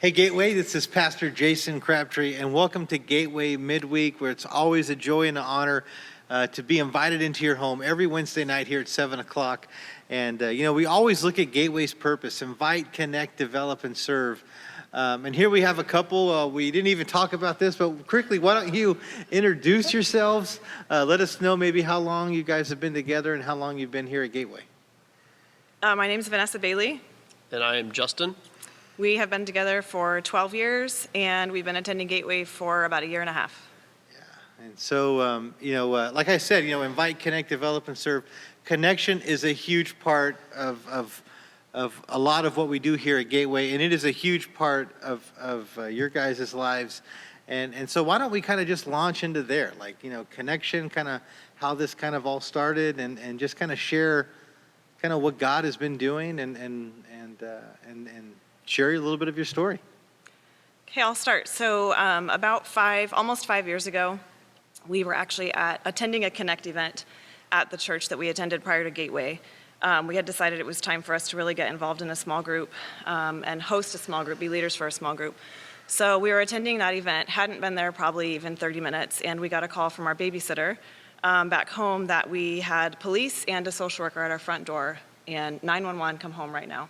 Hey Gateway, this is Pastor Jason Crabtree, and welcome to Gateway Midweek, where it's always a joy and an honor to be invited into your home every Wednesday night here at 7 o'clock. And, we always look at Gateway's purpose: invite, connect, develop, and serve. And here we have a couple. We didn't even talk about this, but quickly, why don't you introduce yourselves? Let us know maybe how long you guys have been together and how long you've been here at Gateway. My name is Vanessa Bailey. And I am Justin. We have been together for 12 years, and we've been attending Gateway for about a year and a half. Yeah, and so, like I said, invite, connect, develop, and serve. Connection is a huge part of a lot of what we do here at Gateway, and it is a huge part of your guys' lives. And so why don't we kind of just launch into there, connection, kind of how this kind of all started, and just kind of share kind of what God has been doing and share a little bit of your story. Okay, I'll start. So almost 5 years ago, we were actually attending a Connect event at the church that we attended prior to Gateway. We had decided it was time for us to really get involved in a small group and host a small group, be leaders for a small group. So we were attending that event, hadn't been there probably even 30 minutes, and we got a call from our babysitter back home that we had police and a social worker at our front door, and 911, come home right now.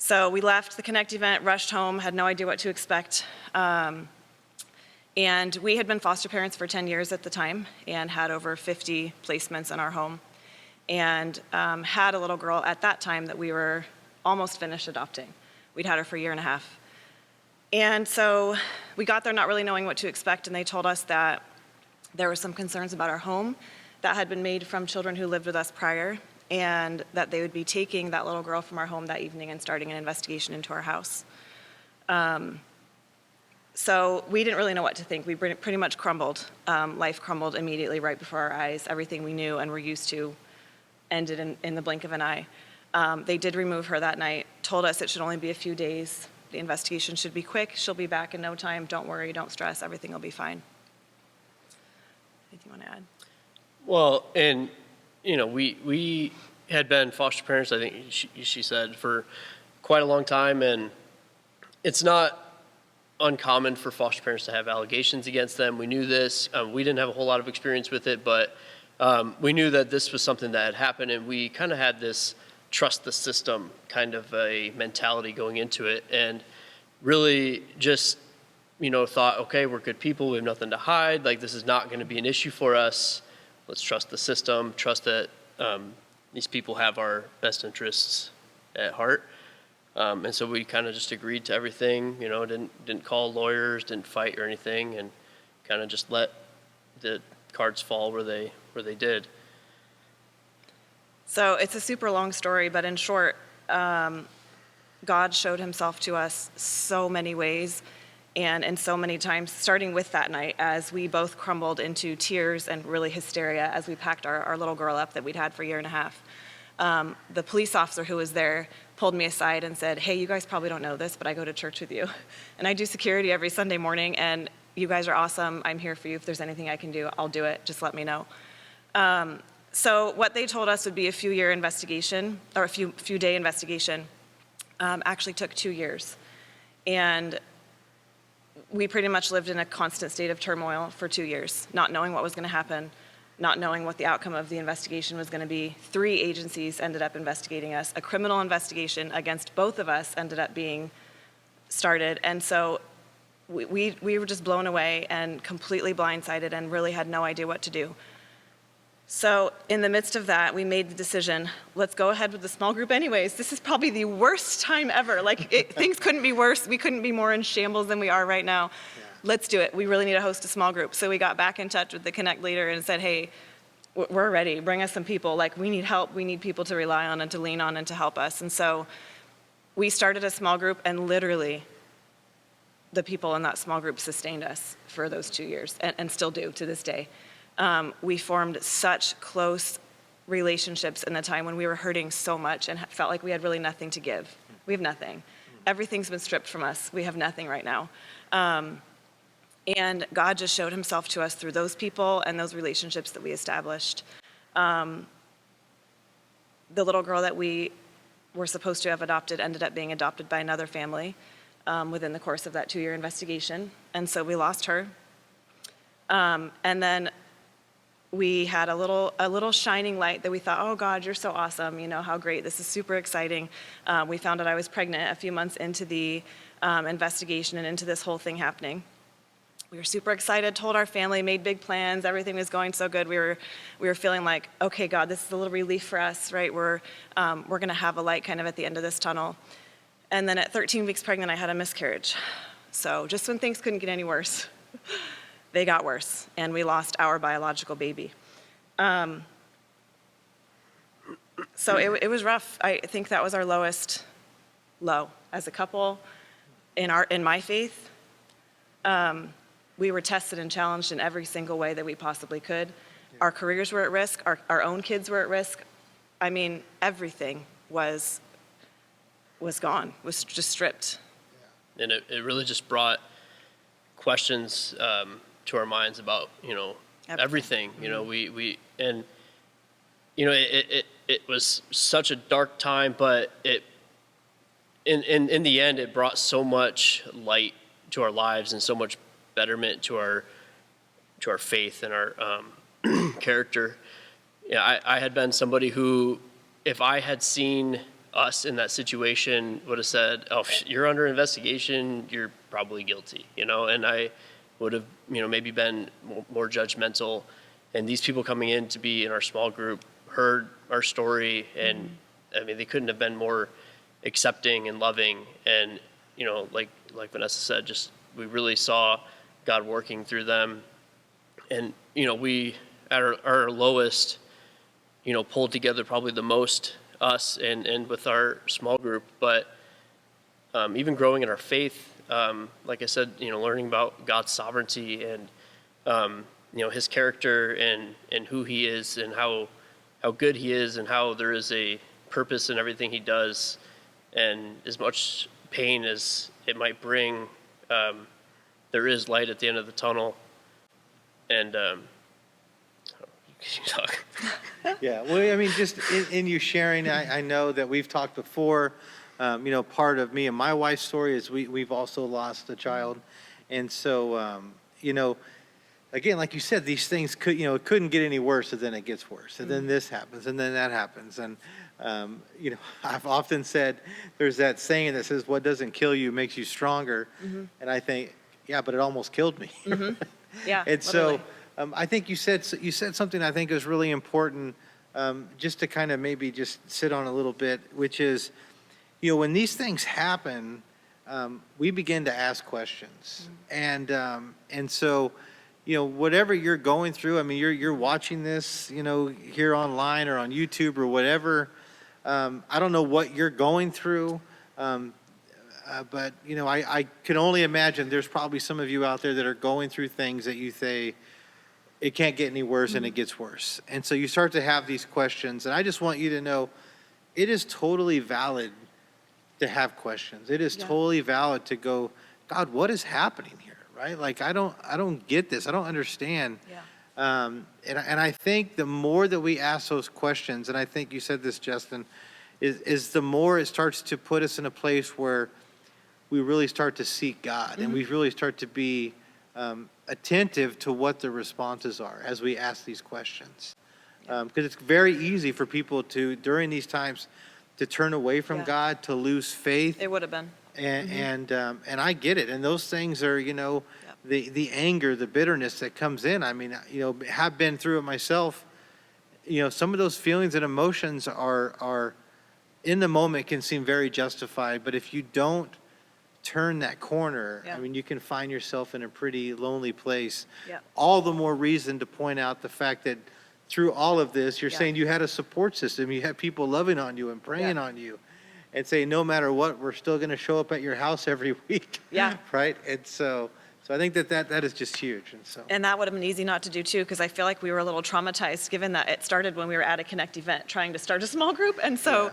So we left the Connect event, rushed home, had no idea what to expect. And we had been foster parents for 10 years at the time and had over 50 placements in our home. And had a little girl at that time that we were almost finished adopting. We'd had her for a year and a half. And so we got there not really knowing what to expect, and they told us that there were some concerns about our home that had been made from children who lived with us prior, and that they would be taking that little girl from our home that evening and starting an investigation into our house. So we didn't really know what to think. We pretty much crumbled. Life crumbled immediately right before our eyes. Everything we knew and were used to ended in the blink of an eye. They did remove her that night, told us it should only be a few days. The investigation should be quick. She'll be back in no time. Don't worry, don't stress. Everything will be fine. Anything you want to add? Well, and we had been foster parents, I think she said, for quite a long time, and it's not uncommon for foster parents to have allegations against them. We knew this. We didn't have a whole lot of experience with it, but we knew that this was something that had happened, and we kind of had this trust the system kind of a mentality going into it, and really just thought, okay, we're good people, we have nothing to hide, this is not going to be an issue for us. Let's trust the system, trust that these people have our best interests at heart. And so we kind of just agreed to everything, didn't call lawyers, didn't fight or anything, and kind of just let the cards fall where they did. So it's a super long story, but in short, God showed himself to us so many ways and so many times, starting with that night as we both crumbled into tears and really hysteria as we packed our little girl up that we'd had for a year and a half. The police officer who was there pulled me aside and said, "Hey, you guys probably don't know this, but I go to church with you. And I do security every Sunday morning, and you guys are awesome. I'm here for you. If there's anything I can do, I'll do it. Just let me know." So what they told us would be a few-year investigation, or a few-day investigation, actually took 2 years. And we pretty much lived in a constant state of turmoil for 2 years, not knowing what was going to happen, not knowing what the outcome of the investigation was going to be. 3 agencies ended up investigating us. A criminal investigation against both of us ended up being started. And so we were just blown away and completely blindsided and really had no idea what to do. So in the midst of that, we made the decision, let's go ahead with the small group anyways. This is probably the worst time ever. Things couldn't be worse. We couldn't be more in shambles than we are right now. Yeah. Let's do it. We really need to host a small group. So we got back in touch with the Connect leader and said, hey, we're ready. Bring us some people. We need help. We need people to rely on and to lean on and to help us. And so we started a small group, and literally the people in that small group sustained us for those 2 years and still do to this day. We formed such close relationships in the time when we were hurting so much and felt like we had really nothing to give. We have nothing. Everything's been stripped from us. We have nothing right now. And God just showed himself to us through those people and those relationships that we established. The little girl that we were supposed to have adopted ended up being adopted by another family. within the course of that 2-year investigation. And so we lost her. And then we had a little shining light that we thought, oh God, you're so awesome, how great, this is super exciting. We found out I was pregnant a few months into the investigation and into this whole thing happening. We were super excited, told our family, made big plans, everything was going so good. We were feeling like, okay, God, this is a little relief for us, right? We're gonna have a light kind of at the end of this tunnel. And then at 13 weeks pregnant, I had a miscarriage. So just when things couldn't get any worse, they got worse, and we lost our biological baby. So it was rough. I think that was our lowest low as a couple in my faith. We were tested and challenged in every single way that we possibly could. Our careers were at risk. Our own kids were at risk. I mean, everything was gone, was just stripped. And it really just brought questions to our minds about, everything. We and, it was such a dark time, but in the end, it brought so much light to our lives and so much betterment to our faith and our character. I had been somebody who, if I had seen us in that situation, would have said, oh, you're under investigation, you're probably guilty, and I would have, maybe been more judgmental. And these people coming in to be in our small group heard our story, and I mean, they couldn't have been more accepting and loving. And, like Vanessa said, just, we really saw God working through them. And, we, at our lowest, pulled together probably the most, us and with our small group. But even growing in our faith, like I said, learning about God's sovereignty and, his character and who he is and how good he is and how there is a purpose in everything he does. And as much pain as it might bring, there is light at the end of the tunnel. And you talk. Yeah, well, I mean, just in you sharing, I know that we've talked before. Part of me and my wife's story is we've also lost a child, and so again, like you said, these things it couldn't get any worse, and then it gets worse, and then this happens, and then that happens, and I've often said there's that saying that says, "What doesn't kill you makes you stronger," and I think, yeah, but it almost killed me. Yeah, and literally. so. I think you said something I think is really important, just to kind of maybe just sit on a little bit, which is, when these things happen, we begin to ask questions, and so, whatever you're going through, I mean, you're watching this, here online or on YouTube or whatever. I don't know what you're going through, but I can only imagine there's probably some of you out there that are going through things that you say, it can't get any worse, and it gets worse. And so you start to have these questions, and I just want you to know it is totally valid to have questions. It is totally valid to go, God, what is happening here, right? Like, I don't get this. I don't understand. Yeah. And I think the more that we ask those questions, and I think you said this, Justin, is the more it starts to put us in a place where we really start to seek God, and we really start to be attentive to what the responses are as we ask these questions. Because it's very easy for people to, during these times, to turn away from God, to lose faith. It would have been. And I get it. And those things are, the anger, the bitterness that comes in. I mean, have been through it myself. Some of those feelings and emotions are in the moment can seem very justified, but if you don't turn that corner, I mean, you can find yourself in a pretty lonely place. Yeah. All the more reason to point out the fact that through all of this, you're saying you had a support system, you had people loving on you and praying on you, and saying, no matter what, we're still going to show up at your house every week. Yeah. Right? And so I think that is just huge. And that would have been easy not to do too, because I feel like we were a little traumatized, given that it started when we were at a Connect event trying to start a small group. And so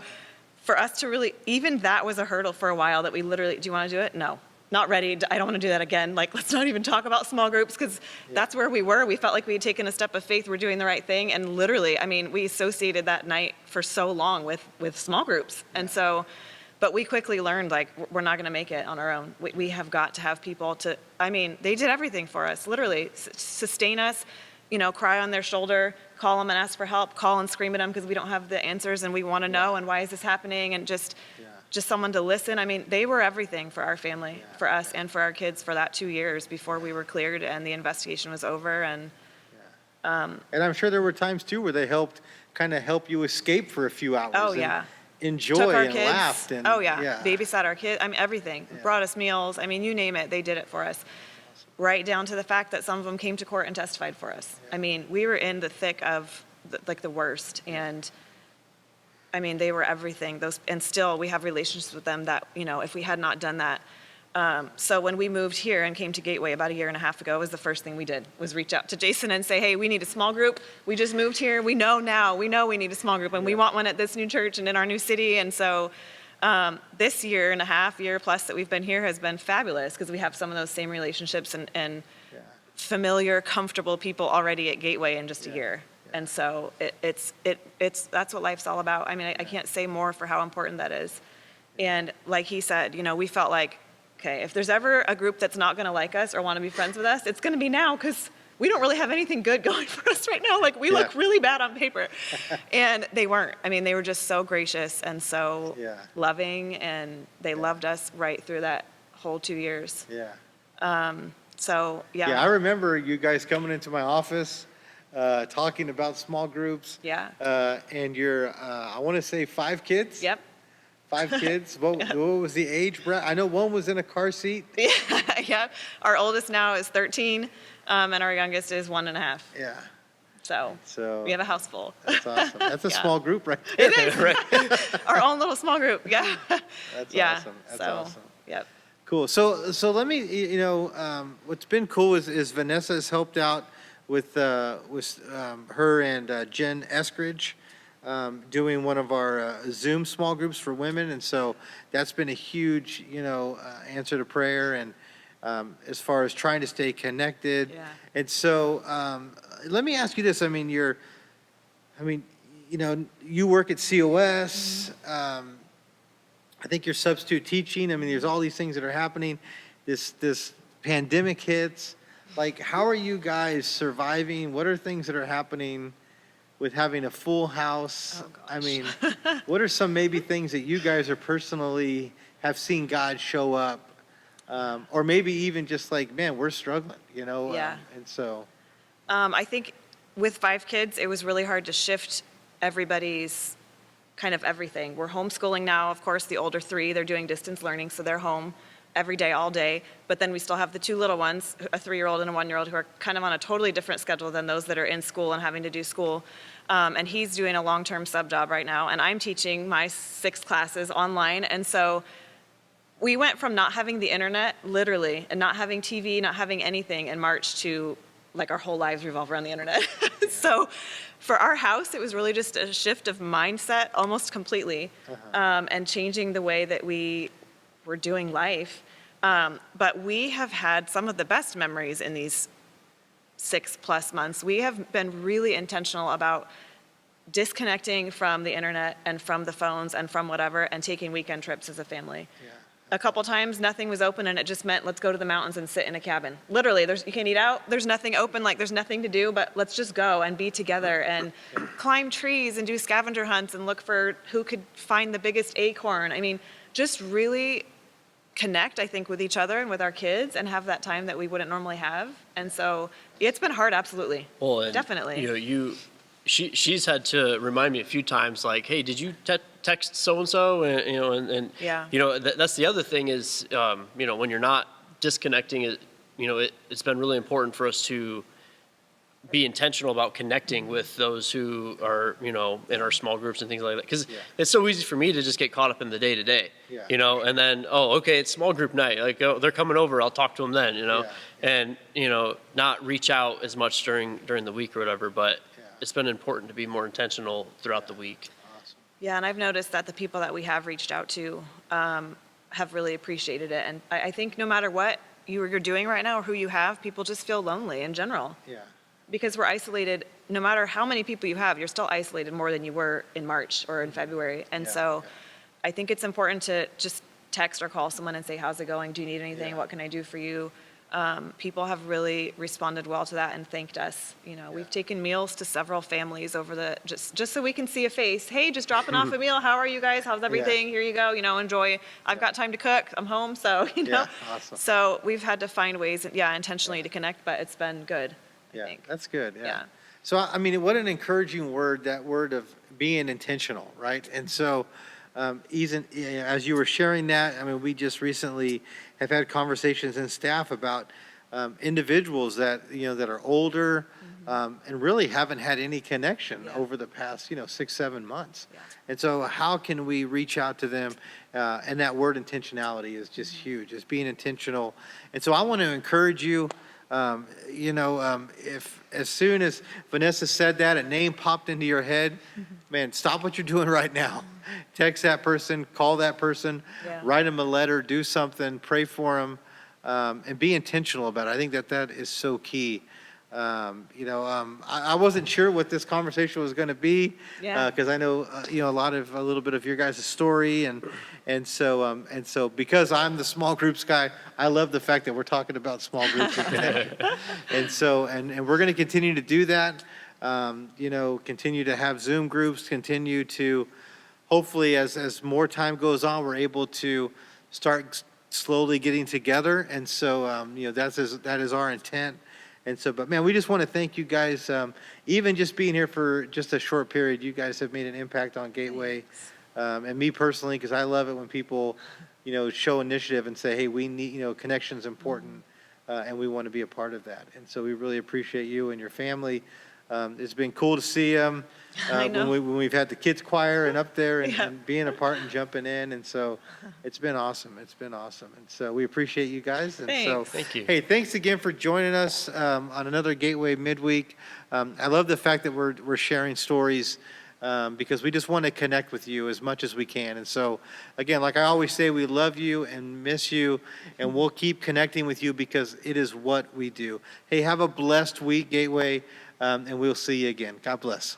for us to really, even that was a hurdle for a while, that we literally, do you want to do it? No, not ready. I don't want to do that again. Like, let's not even talk about small groups, because that's where we were. We felt like we had taken a step of faith. We're doing the right thing. And literally, I mean, we associated that night for so long with small groups. And so But we quickly learned, like, we're not going to make it on our own. We have got to have people to, I mean, they did everything for us, literally, sustain us, cry on their shoulder, call them and ask for help, call and scream at them because we don't have the answers and we want to know, and why is this happening, and just someone to listen. I mean, they were everything for our family, for us, and for our kids for that 2 years before we were cleared and the investigation was over. And And I'm sure there were times too where they kind of help you escape for a few hours. oh and yeah, enjoy took our and kids. laughed. And, Oh yeah, babysat our kids. I mean, everything. Brought us meals. I mean, you name it, they did it for us. Right down to the fact that some of them came to court and testified for us. I mean, we were in the thick of the worst, and I mean, they were everything. And still, we have relationships with them that, if we had not done that. So when we moved here and came to Gateway about 1.5 years ago, was the first thing we did, was reach out to Jason and say, hey, we need a small group. We just moved here. We know we need a small group, and we want one at this new church and in our new city. And so this 1.5 year plus that we've been here has been fabulous, because we have some of those same relationships and familiar, comfortable people already at Gateway in just a year. And so it's that's what life's all about. I mean, I can't say more for how important that is. And like he said, we felt like, okay, if there's ever a group that's not going to like us or want to be friends with us, it's going to be now, because we don't really have anything good going for us right now. Like, we look really bad on paper. And they weren't. I mean, they were just so gracious and so loving, and they loved us right through that whole 2 years. So, Yeah, I remember you guys coming into my office, talking about small groups. And you're, I want to say 5 kids? Yep. 5 kids? What was the age, Brett? I know one was in a car seat. Yeah. Our oldest now is 13, and our youngest is 1.5. Yeah. So we have a house full. That's awesome. That's a small group right there. It is. Right. Our own little small group. Yeah. That's awesome. That's awesome. Yep. Cool. So let me, what's been cool is Vanessa has helped out with her and Jen Eskridge, doing one of our Zoom small groups for women. And so that's been a huge, answer to prayer, and as far as trying to stay connected. And so let me ask you this. I mean, you work at COS. I think you're substitute teaching. I mean, there's all these things that are happening. This pandemic hits. Like, how are you guys surviving? What are things that are happening with having a full house? Oh, gosh. I mean, what are some maybe things that you guys are personally have seen God show up? Or maybe even just like, man, we're struggling, and so. I think with 5 kids, it was really hard to shift everybody's kind of everything. We're homeschooling now. Of course, the older 3, they're doing distance learning, so they're home every day, all day. But then we still have the 2 little ones, a 3-year-old and a 1-year-old, who are kind of on a totally different schedule than those that are in school and having to do school. And he's doing a long-term sub job right now, and I'm teaching my 6 classes online. And so we went from not having the internet, literally, and not having TV, not having anything in March, to like our whole lives revolve around the internet. So for our house, it was really just a shift of mindset almost completely, and changing the way that we were doing life. But we have had some of the best memories in these 6+ months. We have been really intentional about disconnecting from the internet and from the phones and from whatever, and taking weekend trips as a family. A couple times nothing was open, and it just meant let's go to the mountains and sit in a cabin. Literally, you can't eat out, there's nothing open, like there's nothing to do, but let's just go and be together and climb trees and do scavenger hunts and look for who could find the biggest acorn. I mean, just really connect, I think, with each other and with our kids, and have that time that we wouldn't normally have. And so it's been hard, absolutely. Well, and, definitely. She's had to remind me a few times, like, hey, did you text so-and-so? And that's the other thing is, when you're not disconnecting, it's been really important for us to be intentional about connecting with those who are, in our small groups and things like that. Because it's so easy for me to just get caught up in the day-to-day, and then, okay, it's small group night. Like, they're coming over, I'll talk to them then, and, not reach out as much during the week or whatever. But it's been important to be more intentional throughout the week. Awesome. Yeah, and I've noticed that the people that we have reached out to have really appreciated it. And I think no matter what you're doing right now or who you have, people just feel lonely in general. Because we're isolated. No matter how many people you have, you're still isolated more than you were in March or in February. And so I think it's important to just text or call someone and say, how's it going? Do you need anything? Yeah. What can I do for you? People have really responded well to that and thanked us. We've taken meals to several families over just so we can see a face. Hey, just dropping off a meal. How are you guys? How's everything? Here you go. Enjoy. I've got time to cook. I'm home. So, Yeah, awesome. So we've had to find ways, intentionally to connect, but it's been good, I think. That's good. Yeah. So, I mean, what an encouraging word, that word of being intentional, right? And so, as you were sharing that, I mean, we just recently have had conversations in staff about individuals that, that are older and really haven't had any connection over the past, 6, 7 months. Yeah. And so how can we reach out to them? And that word intentionality is just huge, just being intentional. And so I want to encourage you, if as soon as Vanessa said that, a name popped into your head, man, stop what you're doing right now. Text that person, call that person, write them a letter, do something, pray for them, and be intentional about it. I think that is so key. I wasn't sure what this conversation was going to be because I know a little bit of your guys' story, and so because I'm the small groups guy, I love the fact that we're talking about small groups and connection, and so and we're going to continue to do that. Continue to have Zoom groups, continue to hopefully as more time goes on, we're able to start slowly getting together, and so that is our intent. And so, but man, we just want to thank you guys. Even just being here for just a short period, you guys have made an impact on Gateway, and me personally, because I love it when people, show initiative and say, "Hey, we need, connection's important, and we want to be a part of that." And so, we really appreciate you and your family. It's been cool to see them when we've had the kids choir and up there and being a part and jumping in. And so it's been awesome. It's been awesome. And so we appreciate you guys. And so, Thank you. Hey, thanks again for joining us on another Gateway Midweek. I love the fact that we're sharing stories because we just want to connect with you as much as we can. And so, again, like I always say, we love you and miss you, and we'll keep connecting with you because it is what we do. Hey, have a blessed week, Gateway. And we'll see you again. God bless.